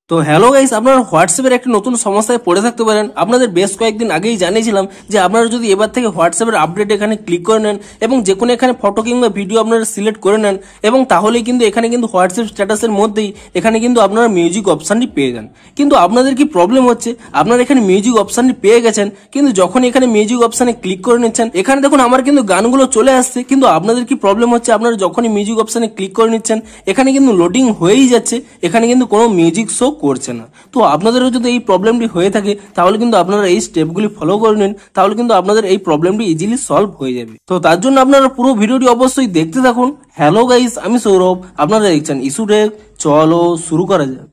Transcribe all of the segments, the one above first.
তো hello guys, আপনারা হোয়াটসঅ্যাপের একটা নতুন সমস্যায় পড়ে থাকতে পারেন। আপনাদের বেশ কয়েকদিন আগেই জানিয়েছিলাম যে আপনারা যদি এবার থেকে হোয়াটসঅ্যাপের আপডেট এখানে ক্লিক করে নেন এবং যে কোনো এখানে ফটো কিংবা ভিডিও আপনারা সিলেক্ট করে নেন এবং তাহলেই কিন্তু এখানে কিন্তু হোয়াটসঅ্যাপ স্ট্যাটাসের মধ্যেই এখানে কিন্তু আপনারা মিউজিক অপশানটি পেয়ে যান। কিন্তু আপনাদের কি প্রবলেম হচ্ছে, আপনারা এখানে মিউজিক অপশানটি পেয়ে গেছেন, কিন্তু যখন এখানে মিউজিক অপশানে ক্লিক করে নিচ্ছেন এখানে দেখুন আমার কিন্তু গানগুলো চলে আসছে, কিন্তু আপনাদের কি প্রবলেম হচ্ছে, আপনারা যখনই মিউজিক অপশানে ক্লিক করে নিচ্ছেন এখানে কিন্তু লোডিং হয়েই যাচ্ছে, এখানে কিন্তু কোনো মিউজিক শো করছে না। তো আপনাদেরও যদি এই প্রবলেমটি হয়ে থাকে তাহলে কিন্তু আপনারা এই স্টেপগুলি ফলো করে নিন, তাহলে কিন্তু আপনাদের এই প্রবলেমটি ইজিলি সলভ হয়ে যাবে। তো তার জন্য আপনারা পুরো ভিডিওটি অবশ্যই দেখতে থাকুন। হ্যালো গাইস, আমি সৌরভ, আপনারা দেখছেন ইস্যু টেক। চলো শুরু করা যাক।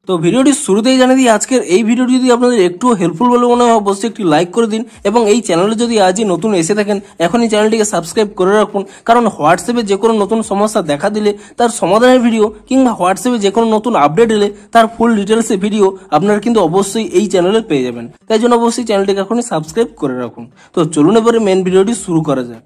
তো ভিডিওটি শুরুতেই জানিয়ে দিই, আজকের এই ভিডিওটি যদি আপনাদের একটু হেল্পফুল বলে মনে হয় অবশ্যই একটি লাইক করে দিন এবং এই চ্যানেলে যদি আজই নতুন এসে থাকেন এখনই চ্যানেলটিকে সাবস্ক্রাইব করে রাখুন, কারণ হোয়াটসঅ্যাপে যে কোনো নতুন সমস্যা দেখা দিলে তার সমাধানের ভিডিও কিংবা হোয়াটসঅ্যাপে যে কোনো নতুন আপডেট এলে তার ফুল ডিটেলসে ভিডিও আপনারা কিন্তু অবশ্যই এই চ্যানেলে পেয়ে যাবেন। তাই জন্য অবশ্যই চ্যানেলটিকে এখনই সাবস্ক্রাইব করে রাখুন। তো চলুন এবারে মেন ভিডিওটি শুরু করা যাক।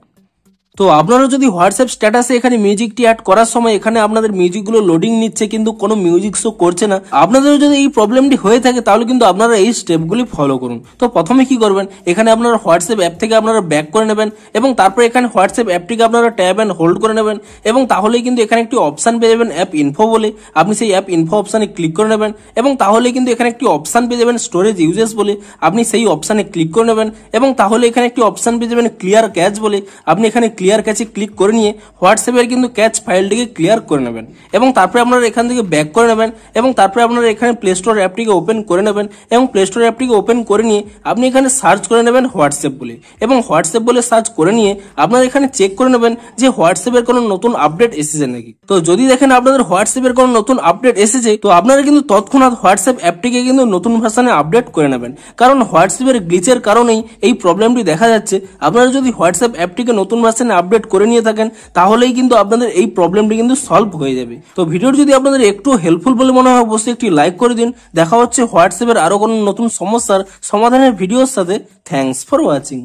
তো আপনারা যদি হোয়াটসঅ্যাপ স্ট্যাটাসে এখানে মিউজিকটি অ্যাড করার সময় এখানে আপনাদের মিউজিকগুলো লোডিং নিচ্ছে কিন্তু কোনো মিউজিক শো করছে না, আপনাদেরও যদি এই প্রবলেমটি হয়ে থাকে তাহলে কিন্তু আপনারা এই স্টেপগুলি ফলো করুন। তো প্রথমে কি করবেন, এখানে আপনারা হোয়াটসঅ্যাপ অ্যাপ থেকে আপনারা ব্যাক করে নেবেন এবং তারপরে এখানে হোয়াটসঅ্যাপ অ্যাপটিকে আপনারা ট্যাব অ্যান্ড হোল্ড করে নেবেন এবং তাহলেই কিন্তু এখানে একটি অপশান পেয়ে যাবেন অ্যাপ ইনফো বলে, আপনি সেই অ্যাপ ইনফো অপশানে ক্লিক করে নেবেন এবং তাহলে কিন্তু এখানে একটি অপশান পেয়ে যাবেন স্টোরেজ ইউজেস বলে, আপনি সেই অপশানে ক্লিক করে নেবেন এবং তাহলে এখানে একটি অপশান পেয়ে যাবেন ক্লিয়ার ক্যাচ বলে, আপনি এখানে ক্লিয়ার ক্যাচে ক্লিক করে নিয়ে হোয়াটসঅ্যাপের কিন্তু ক্যাচ ফাইলটিকে ক্লিয়ার করে নেবেন এবং তারপরে আপনারা এখান থেকে ব্যাক করে নেবেন এবং তারপরে আপনারা এখানে প্লে স্টোর অ্যাপটিকে ওপেন করে নেবেন এবং প্লে স্টোর অ্যাপটিকে ওপেন করে নিয়ে আপনি এখানে সার্চ করে নেবেন হোয়াটসঅ্যাপ বলে এবং হোয়াটসঅ্যাপ বলে সার্চ করে নিয়ে আপনারা এখানে চেক করে নেবেন যে হোয়াটসঅ্যাপের কোনো নতুন আপডেট এসেছে নাকি। তো যদি দেখেন আপনাদের হোয়াটসঅ্যাপের কোনো নতুন আপডেট এসেছে তো আপনারা কিন্তু তৎক্ষণাৎ হোয়াটসঅ্যাপ অ্যাপটিকে কিন্তু নতুন ভার্সনে আপডেট করে নেবেন, কারণ হোয়াটসঅ্যাপের গ্লিচের কারণেই এই প্রবলেমটি দেখা যাচ্ছে। আপনারা যদি হোয়াটসঅ্যাপ অ্যাপটিকে নতুন ভার্সনে আপডেট করে নিয়ে থাকেন তাহলেই কিন্তু আপনাদের এই প্রবলেমটি কিন্তু সলভ হয়ে যাবে। তো ভিডিওটি যদি আপনাদের একটু হেল্পফুল বলে মনে হয় অবশ্যই একটি লাইক করে দিন। দেখা হচ্ছে হোয়াটসঅ্যাপের আরো কোনো নতুন সমস্যার সমাধানের ভিডিওর সাথে। Thanks for watching.